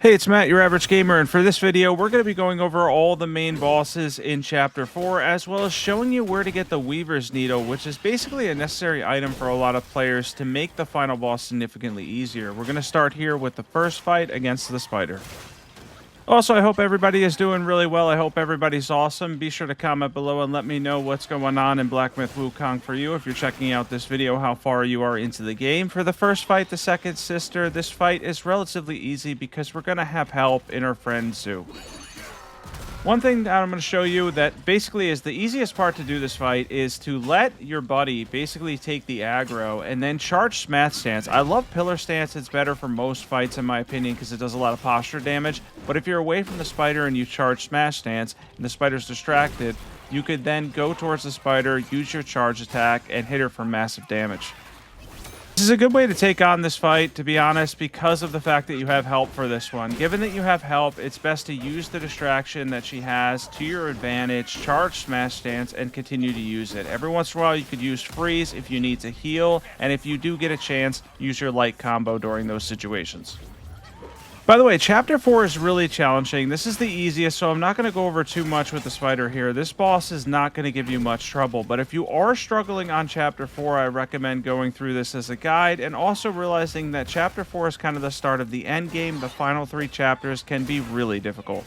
Hey, it's Matt, your average gamer, and for this video, we're going to be going over all the main bosses in Chapter 4, as well as showing you where to get the Weaver's Needle, which is basically a necessary item for a lot of players to make the final boss significantly easier. We're going to start here with the first fight against the spider. Also, I hope everybody is doing really well. I hope everybody's awesome. Be sure to comment below and let me know what's going on in Blacksmith Wukong for you. If you're checking out this video, how far you are into the game. For the first fight, the second sister, this fight is relatively easy because we're going to have help in our friend Zhu. One thing that I'm going to show you that basically is the easiest part to do this fight is to let your buddy basically take the aggro and then charge Smash Stance. I love Pillar Stance. It's better for most fights in my opinion because it does a lot of posture damage. But if you're away from the spider and you charge Smash Stance and the spider's distracted, you could then go towards the spider, use your charge attack, and hit her for massive damage. This is a good way to take on this fight, to be honest, because of the fact that you have help for this one. Given that you have help, it's best to use the distraction that she has to your advantage, charge Smash Stance, and continue to use it. Every once in a while, you could use Freeze if you need to heal, and if you do get a chance, use your light combo during those situations. By the way, Chapter 4 is really challenging. This is the easiest, so I'm not going to go over too much with the spider here. This boss is not going to give you much trouble, but if you are struggling on Chapter 4, I recommend going through this as a guide and also realizing that Chapter 4 is kind of the start of the end game. The final 3 chapters can be really difficult.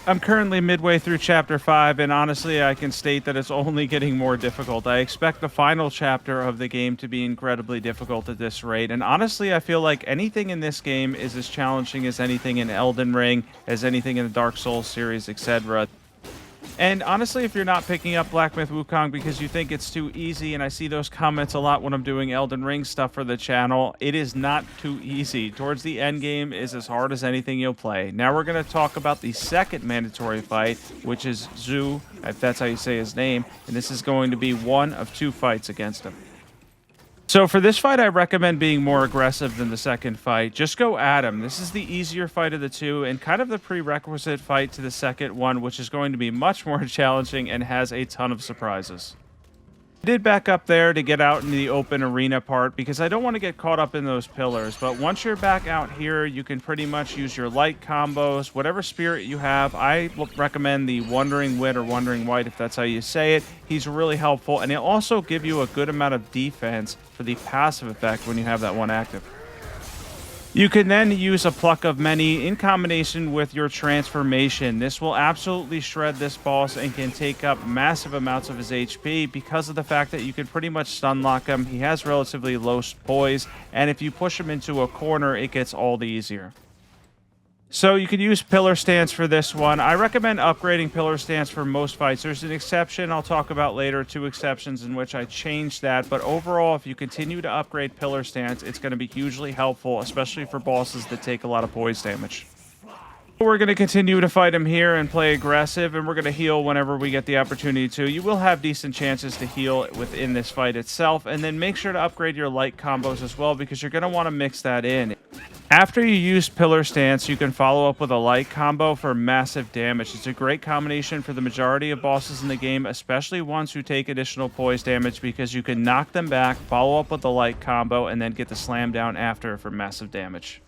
I'm currently midway through Chapter 5, and honestly, I can state that it's only getting more difficult. I expect the final chapter of the game to be incredibly difficult at this rate, and honestly, I feel like anything in this game is as challenging as anything in Elden Ring, as anything in the Dark Souls series, etc. And honestly, if you're not picking up Blacksmith Wukong because you think it's too easy, and I see those comments a lot when I'm doing Elden Ring stuff for the channel, it is not too easy. Towards the end game is as hard as anything you'll play. Now we're going to talk about the second mandatory fight, which is Zhu, if that's how you say his name, and this is going to be one of 2 fights against him. So for this fight, I recommend being more aggressive than the second fight. Just go at him. This is the easier fight of the 2 and kind of the prerequisite fight to the second one, which is going to be much more challenging and has a ton of surprises. I did back up there to get out into the open arena part because I don't want to get caught up in those pillars. But once you're back out here, you can pretty much use your light combos, whatever spirit you have. I recommend the Wandering Wit or Wandering White, if that's how you say it. He's really helpful, and he'll also give you a good amount of defense for the passive effect when you have that one active. You can then use a Pluck of Many in combination with your transformation. This will absolutely shred this boss and can take up massive amounts of his HP because of the fact that you can pretty much stun lock him. He has relatively low poise, and if you push him into a corner, it gets all the easier. So you can use Pillar Stance for this one. I recommend upgrading Pillar Stance for most fights. There's an exception I'll talk about later, 2 exceptions in which I changed that. But overall, if you continue to upgrade Pillar Stance, it's going to be hugely helpful, especially for bosses that take a lot of poise damage. We're going to continue to fight him here and play aggressive, and we're going to heal whenever we get the opportunity to. You will have decent chances to heal within this fight itself, and then make sure to upgrade your light combos as well because you're going to want to mix that in. After you use Pillar Stance, you can follow up with a light combo for massive damage. It's a great combination for the majority of bosses in the game, especially ones who take additional poise damage because you can knock them back, follow up with the light combo, and then get the slam down after for massive damage.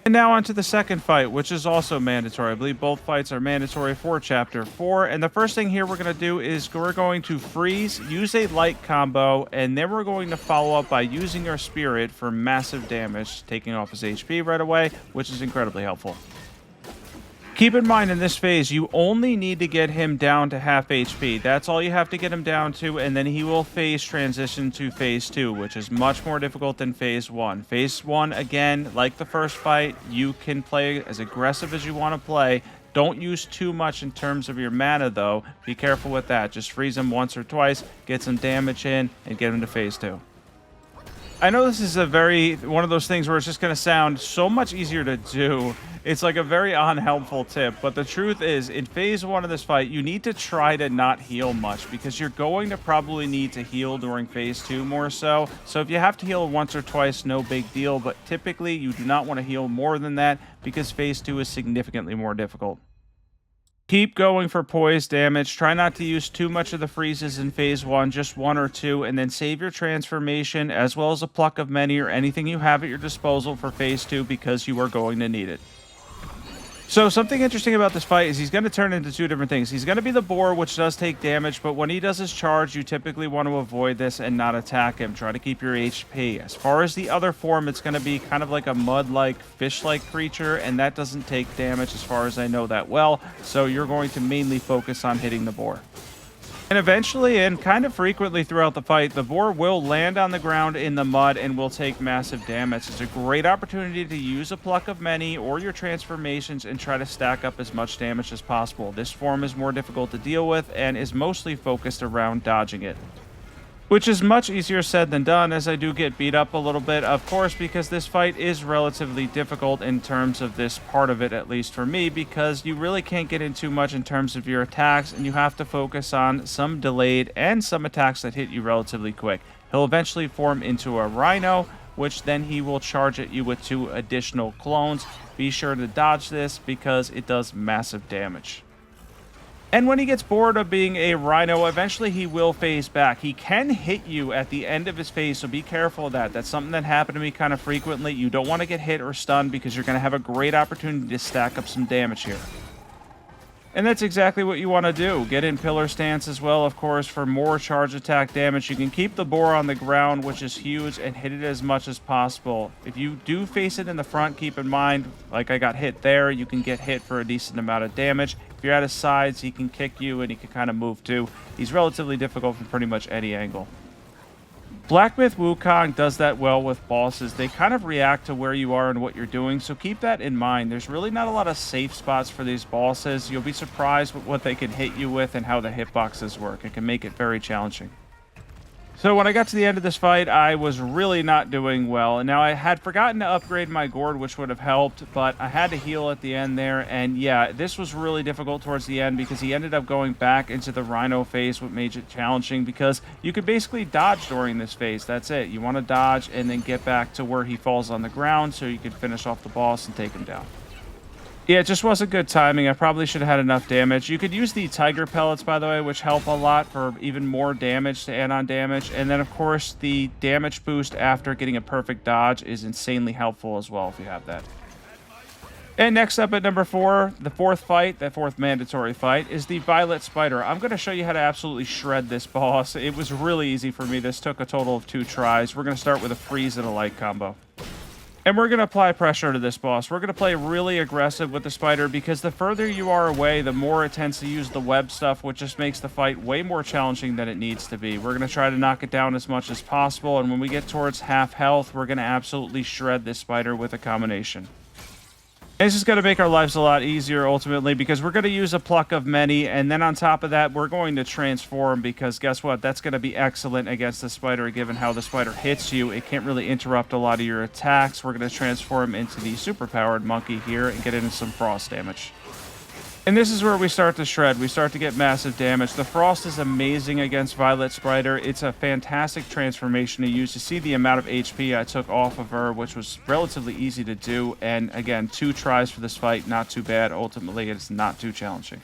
And now on to the second fight, which is also mandatory. I believe both fights are mandatory for Chapter 4. And the first thing here we're going to do is we're going to freeze, use a light combo, and then we're going to follow up by using our spirit for massive damage, taking off his HP right away, which is incredibly helpful. Keep in mind in this phase, you only need to get him down to half HP. That's all you have to get him down to, and then he will phase transition to phase 2, which is much more difficult than phase 1. Phase 1, again, like the first fight, you can play as aggressive as you want to play. Don't use too much in terms of your mana, though. Be careful with that. Just freeze him once or twice, get some damage in, and get him to phase 2. I know this is one of those things where it's just going to sound so much easier to do. It's like a very unhelpful tip, but the truth is, in phase 1 of this fight, you need to try to not heal much because you're going to probably need to heal during phase 2 more so. So if you have to heal once or twice, no big deal, but typically you do not want to heal more than that because phase 2 is significantly more difficult. Keep going for poise damage. Try not to use too much of the freezes in phase 1, just 1 or 2, and then save your transformation as well as a pluck of many or anything you have at your disposal for phase 2 because you are going to need it. So something interesting about this fight is he's going to turn into two different things. He's going to be the boar, which does take damage, but when he does his charge, you typically want to avoid this and not attack him. Try to keep your HP. As far as the other form, it's going to be kind of like a mud-like, fish-like creature, and that doesn't take damage as far as I know that well, so you're going to mainly focus on hitting the boar. And eventually, and kind of frequently throughout the fight, the boar will land on the ground in the mud and will take massive damage. It's a great opportunity to use a pluck of many or your transformations and try to stack up as much damage as possible. This form is more difficult to deal with and is mostly focused around dodging it, which is much easier said than done, as I do get beat up a little bit, of course, because this fight is relatively difficult in terms of this part of it, at least for me, because you really can't get in too much in terms of your attacks, and you have to focus on some delayed and some attacks that hit you relatively quick. He'll eventually form into a rhino, which then he will charge at you with 2 additional clones. Be sure to dodge this because it does massive damage. And when he gets bored of being a rhino, eventually he will phase back. He can hit you at the end of his phase, so be careful of that. That's something that happened to me kind of frequently. You don't want to get hit or stunned because you're going to have a great opportunity to stack up some damage here. And that's exactly what you want to do. Get in pillar stance as well, of course, for more charge attack damage. You can keep the boar on the ground, which is huge, and hit it as much as possible. If you do face it in the front, keep in mind, like I got hit there, you can get hit for a decent amount of damage. If you're at his sides, he can kick you, and he can kind of move too. He's relatively difficult from pretty much any angle. Blacksmith Wukong does that well with bosses. They kind of react to where you are and what you're doing, so keep that in mind. There's really not a lot of safe spots for these bosses. You'll be surprised with what they can hit you with and how the hitboxes work. It can make it very challenging. So when I got to the end of this fight, I was really not doing well. And now I had forgotten to upgrade my gourd, which would have helped, but I had to heal at the end there. And yeah, this was really difficult towards the end because he ended up going back into the rhino phase, what made it challenging because you could basically dodge during this phase. That's it. You want to dodge and then get back to where he falls on the ground so you can finish off the boss and take him down. Yeah, it just wasn't good timing. I probably should have had enough damage. You could use the tiger pellets, by the way, which help a lot for even more damage to add on damage. And then, of course, the damage boost after getting a perfect dodge is insanely helpful as well if you have that. And next up at number 4, the fourth fight, the fourth mandatory fight, is the Violet Spider. I'm going to show you how to absolutely shred this boss. It was really easy for me. This took a total of 2 tries. We're going to start with a freeze and a light combo. And we're going to apply pressure to this boss. We're going to play really aggressive with the spider because the further you are away, the more it tends to use the web stuff, which just makes the fight way more challenging than it needs to be. We're going to try to knock it down as much as possible, and when we get towards half health, we're going to absolutely shred this spider with a combination. And this is going to make our lives a lot easier, ultimately, because we're going to use a pluck of many, and then on top of that, we're going to transform, because guess what? That's going to be excellent against the spider, given how the spider hits you. It can't really interrupt a lot of your attacks. We're going to transform into the superpowered monkey here and get into some frost damage. And this is where we start to shred. We start to get massive damage. The frost is amazing against Violet Spider. It's a fantastic transformation to use. To see the amount of HP I took off of her, which was relatively easy to do. And again, 2 tries for this fight, not too bad. Ultimately, it's not too challenging.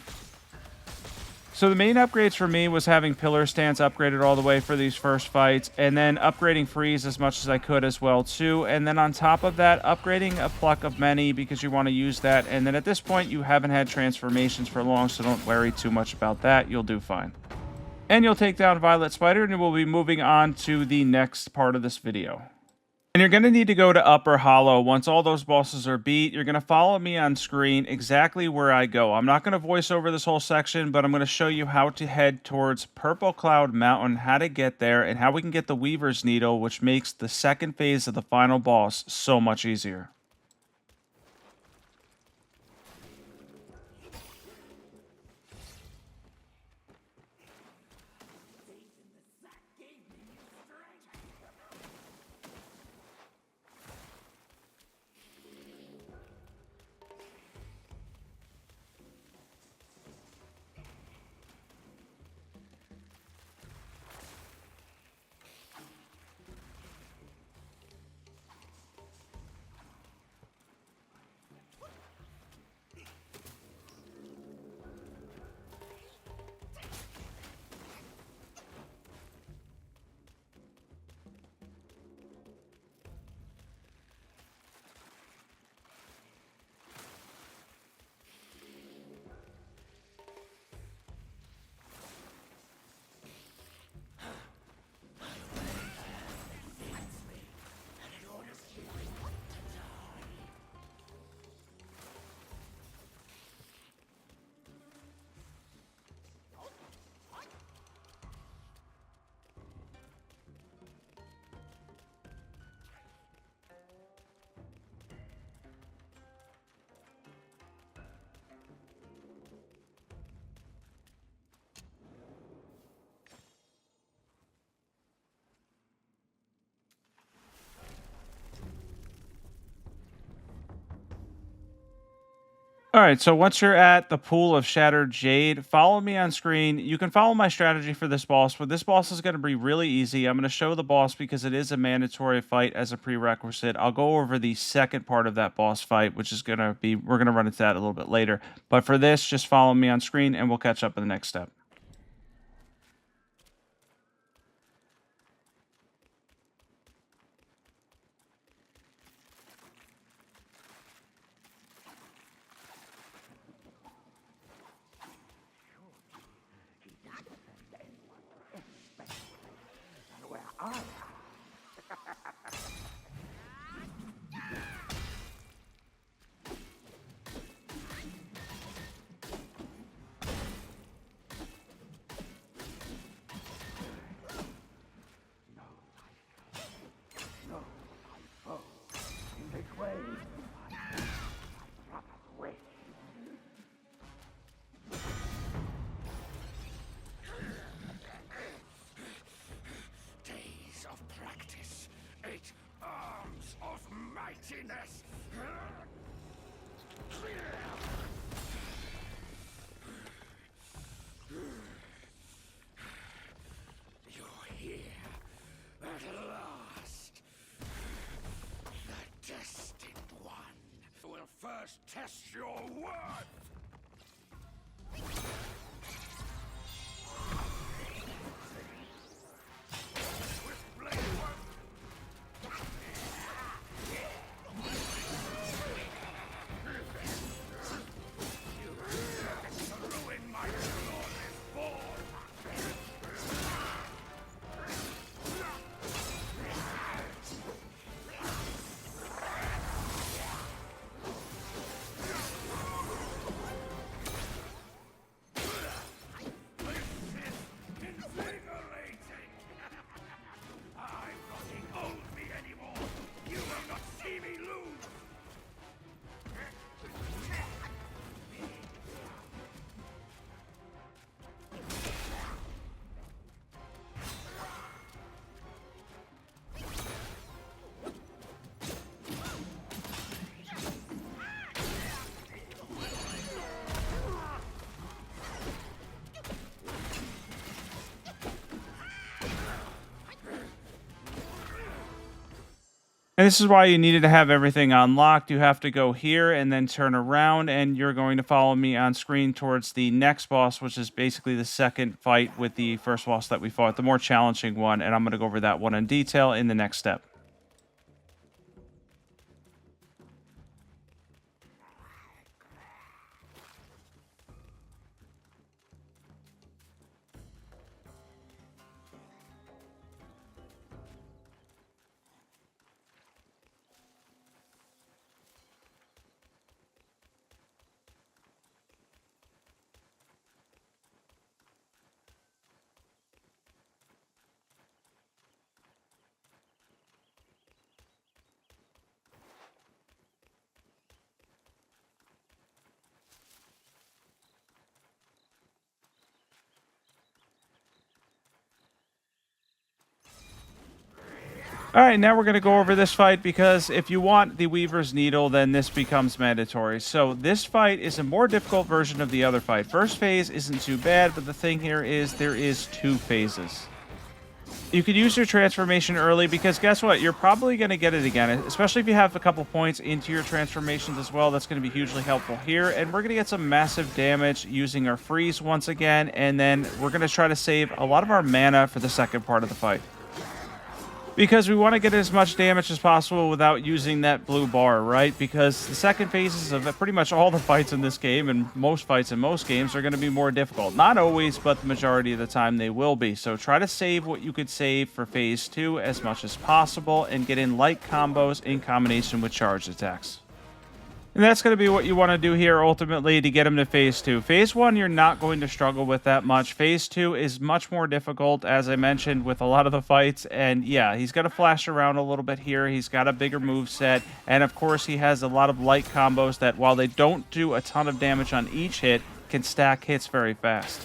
So the main upgrades for me was having Pillar Stance upgraded all the way for these first fights, and then upgrading Freeze as much as I could as well too, and then on top of that, upgrading a Pluck of Many because you want to use that, and then at this point you haven't had transformations for long, so don't worry too much about that. You'll do fine. And you'll take down Violet Spider, and we'll be moving on to the next part of this video. And you're going to need to go to Upper Hollow. Once all those bosses are beat, you're going to follow me on screen exactly where I go. I'm not going to voice over this whole section, but I'm going to show you how to head towards Purple Cloud Mountain, how to get there, and how we can get the Weaver's Needle, which makes the second phase of the final boss so much easier. right, so once you're at the pool of Shattered Jade, follow me on screen. You can follow my strategy for this boss, but this boss is going to be really easy. I'm going to show the boss because it is a mandatory fight as a prerequisite. I'll go over the second part of that boss fight, which is going to be, we're going to run into that a little bit later. But for this, just follow me on screen and we'll catch up in the next step. You're here at last. The destined one will first test your worth. And this is why you needed to have everything unlocked. You have to go here and then turn around, and you're going to follow me on screen towards the next boss, which is basically the second fight with the first boss that we fought, the more challenging one, and I'm going to go over that one in detail in the next step. All right, now we're going to go over this fight because if you want the Weaver's Needle, then this becomes mandatory. So this fight is a more difficult version of the other fight. First phase isn't too bad, but the thing here is there is 2 phases. You could use your transformation early because guess what? You're probably going to get it again, especially if you have a couple points into your transformations as well. That's going to be hugely helpful here. And we're going to get some massive damage using our freeze once again. And then we're going to try to save a lot of our mana for the second part of the fight, because we want to get as much damage as possible without using that blue bar, right? Because the second phases of pretty much all the fights in this game, and most fights in most games, are going to be more difficult. Not always, but the majority of the time they will be. So try to save what you could save for phase 2 as much as possible and get in light combos in combination with charged attacks. And that's going to be what you want to do here ultimately to get him to phase 2. Phase 1, you're not going to struggle with that much. Phase 2 is much more difficult, as I mentioned, with a lot of the fights. And yeah, he's got to flash around a little bit here. He's got a bigger move set. And of course, he has a lot of light combos that, while they don't do a ton of damage on each hit, can stack hits very fast.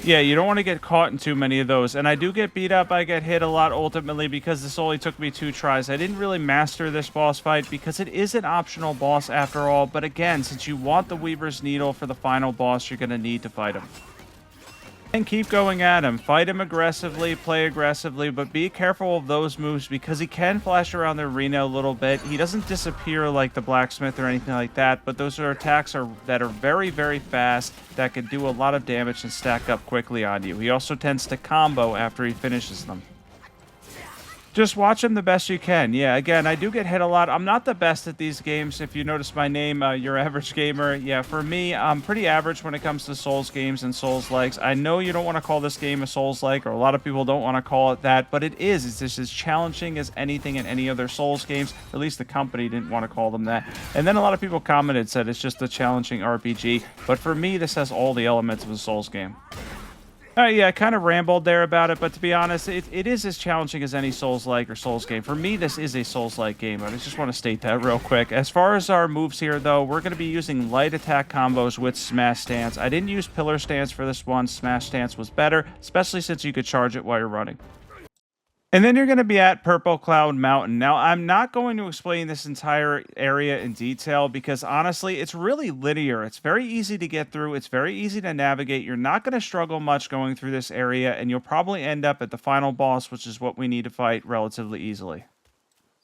Yeah, you don't want to get caught in too many of those. And I do get beat up. I get hit a lot ultimately because this only took me 2 tries. I didn't really master this boss fight because it is an optional boss after all. But again, since you want the Weaver's Needle for the final boss, you're going to need to fight him. And keep going at him. Fight him aggressively, play aggressively, but be careful of those moves because he can flash around the arena a little bit. He doesn't disappear like the Blacksmith or anything like that, but those are attacks that are very, very fast that can do a lot of damage and stack up quickly on you. He also tends to combo after he finishes them. Just watch him the best you can. Yeah, again, I do get hit a lot. I'm not the best at these games. If you notice my name, Your Average Gamer. Yeah, for me, I'm pretty average when it comes to Souls games and Souls-likes. I know you don't want to call this game a Souls-like, or a lot of people don't want to call it that, but it is. It's just as challenging as anything in any other Souls games. At least the company didn't want to call them that. And then a lot of people commented, said it's just a challenging RPG. But for me, this has all the elements of a Souls game. Yeah, I kind of rambled there about it, but to be honest, it is as challenging as any Souls-like or Souls game. For me, this is a Souls-like game. I just want to state that real quick. As far as our moves here, though, we're going to be using light attack combos with Smash Stance. I didn't use Pillar Stance for this one. Smash Stance was better, especially since you could charge it while you're running. And then you're going to be at Purple Cloud Mountain. Now, I'm not going to explain this entire area in detail because, honestly, it's really linear. It's very easy to get through. It's very easy to navigate. You're not going to struggle much going through this area, and you'll probably end up at the final boss, which is what we need to fight relatively easily.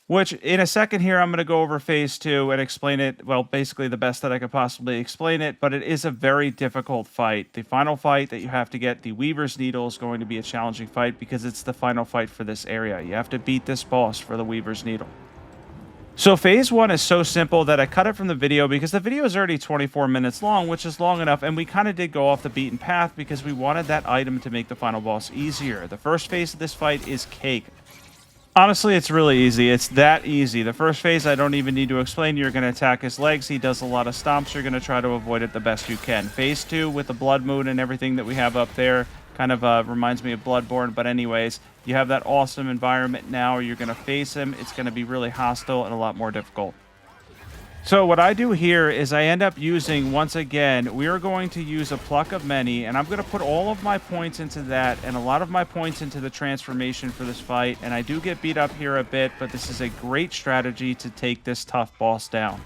Which, in a second here, I'm going to go over Phase 2 and explain it, well, basically the best that I could possibly explain it, but it is a very difficult fight. The final fight that you have to get, the Weaver's Needle, is going to be a challenging fight because it's the final fight for this area. You have to beat this boss for the Weaver's Needle. So Phase 1 is so simple that I cut it from the video because the video is already 24 minutes long, which is long enough, and we kind of did go off the beaten path because we wanted that item to make the final boss easier. The first phase of this fight is cake. Honestly, it's really easy. It's that easy. The first phase, I don't even need to explain. You're going to attack his legs. He does a lot of stomps. You're going to try to avoid it the best you can. Phase 2, with the blood moon and everything that we have up there, kind of reminds me of Bloodborne. But anyways, you have that awesome environment now. You're going to face him. It's going to be really hostile and a lot more difficult. So what I do here is I end up using, once again, we are going to use a Pluck of Many, and I'm going to put all of my points into that and a lot of my points into the transformation for this fight. And I do get beat up here a bit, but this is a great strategy to take this tough boss down.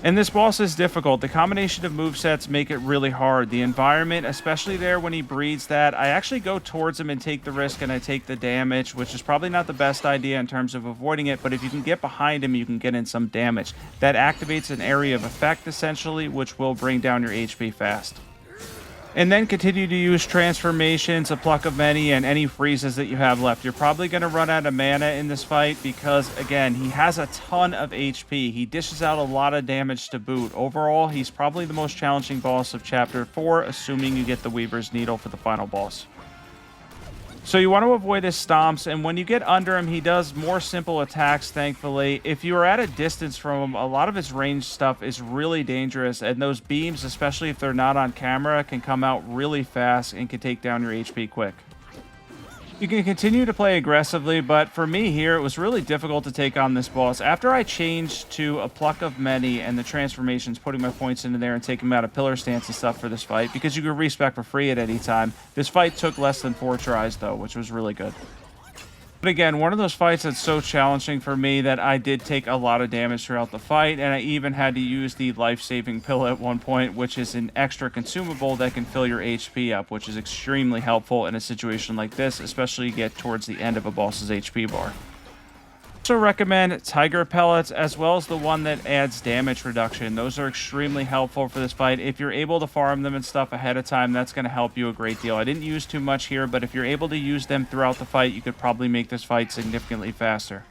And this boss is difficult. The combination of movesets make it really hard. The environment, especially there when he breeds that, I actually go towards him and take the risk and I take the damage, which is probably not the best idea in terms of avoiding it, but if you can get behind him, you can get in some damage. That activates an area of effect, essentially, which will bring down your HP fast. And then continue to use transformations, a Pluck of Many, and any freezes that you have left. You're probably going to run out of mana in this fight because, again, he has a ton of HP. He dishes out a lot of damage to boot. Overall, he's probably the most challenging boss of Chapter 4, assuming you get the Weaver's Needle for the final boss. So you want to avoid his stomps, and when you get under him, he does more simple attacks, thankfully. If you are at a distance from him, a lot of his ranged stuff is really dangerous, and those beams, especially if they're not on camera, can come out really fast and can take down your HP quick. You can continue to play aggressively, but for me here, it was really difficult to take on this boss. After I changed to a Pluck of Many and the transformations, putting my points into there and taking them out of Pillar Stance and stuff for this fight, because you can respec for free at any time, this fight took less than 4 tries, though, which was really good. But again, one of those fights that's so challenging for me that I did take a lot of damage throughout the fight, and I even had to use the life-saving pill at one point, which is an extra consumable that can fill your HP up, which is extremely helpful in a situation like this, especially you get towards the end of a boss's HP bar. Also recommend Tiger Pellets as well as the one that adds damage reduction. Those are extremely helpful for this fight. If you're able to farm them and stuff ahead of time, that's going to help you a great deal. I didn't use too much here, but if you're able to use them throughout the fight, you could probably make this fight significantly faster.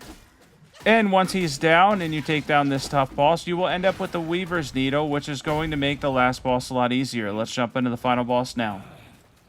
And once he's down and you take down this tough boss, you will end up with the Weaver's Needle, which is going to make the last boss a lot easier. Let's jump into the final boss now.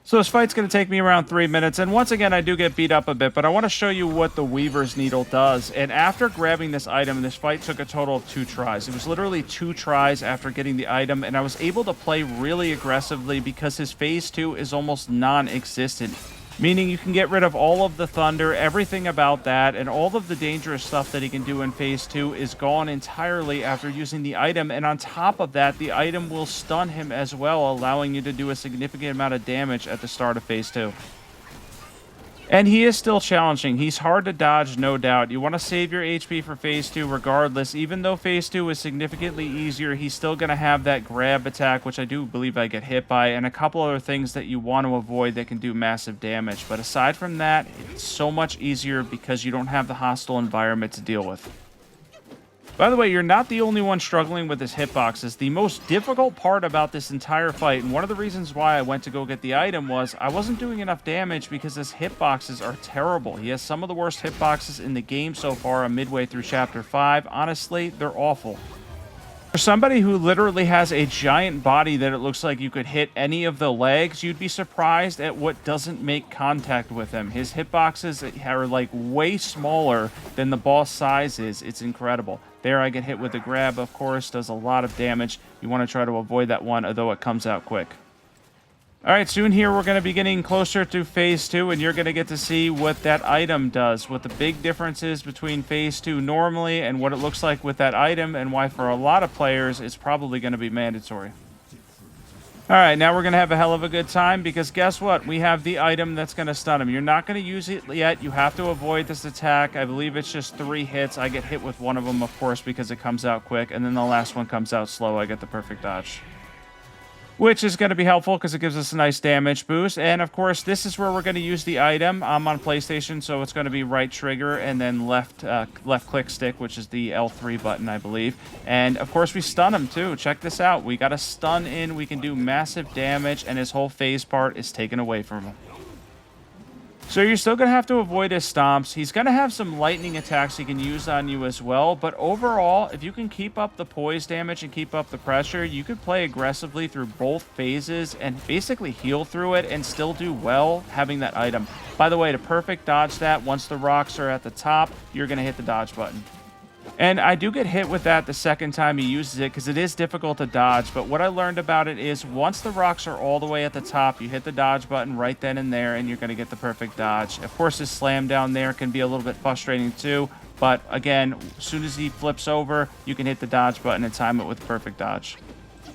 So this fight's going to take me around 3 minutes, and once again, I do get beat up a bit, but I want to show you what the Weaver's Needle does. And after grabbing this item, this fight took a total of 2 tries. It was literally 2 tries after getting the item, and I was able to play really aggressively because his Phase 2 is almost non-existent. meaning you can get rid of all of the thunder, everything about that, and all of the dangerous stuff that he can do in Phase 2 is gone entirely after using the item, and on top of that, the item will stun him as well, allowing you to do a significant amount of damage at the start of Phase 2. And he is still challenging. He's hard to dodge, no doubt. You want to save your HP for Phase 2 regardless. Even though Phase 2 is significantly easier, he's still going to have that grab attack, which I do believe I get hit by, and a couple other things that you want to avoid that can do massive damage. But aside from that, it's so much easier because you don't have the hostile environment to deal with. By the way, you're not the only one struggling with his hitboxes. The most difficult part about this entire fight, and one of the reasons why I went to go get the item, was I wasn't doing enough damage because his hitboxes are terrible. He has some of the worst hitboxes in the game so far. I'm midway through Chapter 5. Honestly, they're awful. For somebody who literally has a giant body that it looks like you could hit any of the legs, you'd be surprised at what doesn't make contact with him. His hitboxes are like way smaller than the boss size is. It's incredible. There I get hit with a grab, of course, does a lot of damage. You want to try to avoid that one, although it comes out quick. All right, soon here we're going to be getting closer to Phase 2, and you're going to get to see what that item does, what the big difference is between Phase 2 normally and what it looks like with that item, and why for a lot of players it's probably going to be mandatory. All right, now we're going to have a hell of a good time because guess what? We have the item that's going to stun him. You're not going to use it yet. You have to avoid this attack. I believe it's just 3 hits. I get hit with one of them, of course, because it comes out quick, and then the last one comes out slow. I get the perfect dodge, which is going to be helpful because it gives us a nice damage boost. And of course, this is where we're going to use the item. I'm on PlayStation, so it's going to be right trigger and then left click stick, which is the L3 button, I believe. And of course, we stun him too. Check this out. We got a stun in. We can do massive damage, and his whole phase part is taken away from him. So you're still going to have to avoid his stomps. He's going to have some lightning attacks he can use on you as well. But overall, if you can keep up the poise damage and keep up the pressure, you could play aggressively through both phases and basically heal through it and still do well having that item. By the way, to perfect dodge that, once the rocks are at the top, you're going to hit the dodge button. And I do get hit with that the second time he uses it because it is difficult to dodge. But what I learned about it is once the rocks are all the way at the top, you hit the dodge button right then and there, and you're going to get the perfect dodge. Of course, his slam down there can be a little bit frustrating too. But again, as soon as he flips over, you can hit the dodge button and time it with perfect dodge.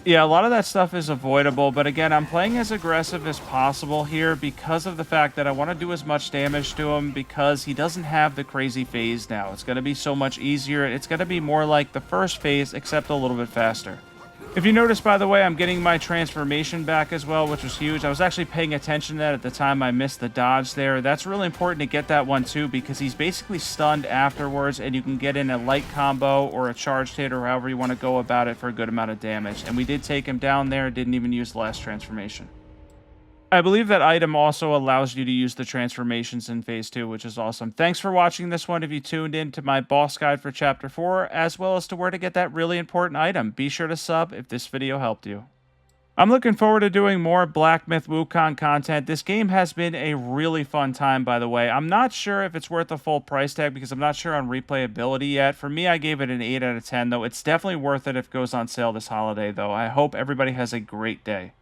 Yeah, a lot of that stuff is avoidable, but again, I'm playing as aggressive as possible here because of the fact that I want to do as much damage to him because he doesn't have the crazy phase now. It's going to be so much easier. It's going to be more like the first phase, except a little bit faster. If you notice, by the way, I'm getting my transformation back as well, which was huge. I was actually paying attention to that at the time I missed the dodge there. That's really important to get that one too because he's basically stunned afterwards and you can get in a light combo or a charged hit or however you want to go about it for a good amount of damage. And we did take him down there, didn't even use the last transformation. I believe that item also allows you to use the transformations in Phase 2, which is awesome. Thanks for watching this one if you tuned in to my boss guide for Chapter 4, as well as to where to get that really important item. Be sure to sub if this video helped you. I'm looking forward to doing more Blacksmith Wukong content. This game has been a really fun time, by the way. I'm not sure if it's worth the full price tag because I'm not sure on replayability yet. For me, I gave it an 8 out of 10, though. It's definitely worth it if it goes on sale this holiday, though. I hope everybody has a great day.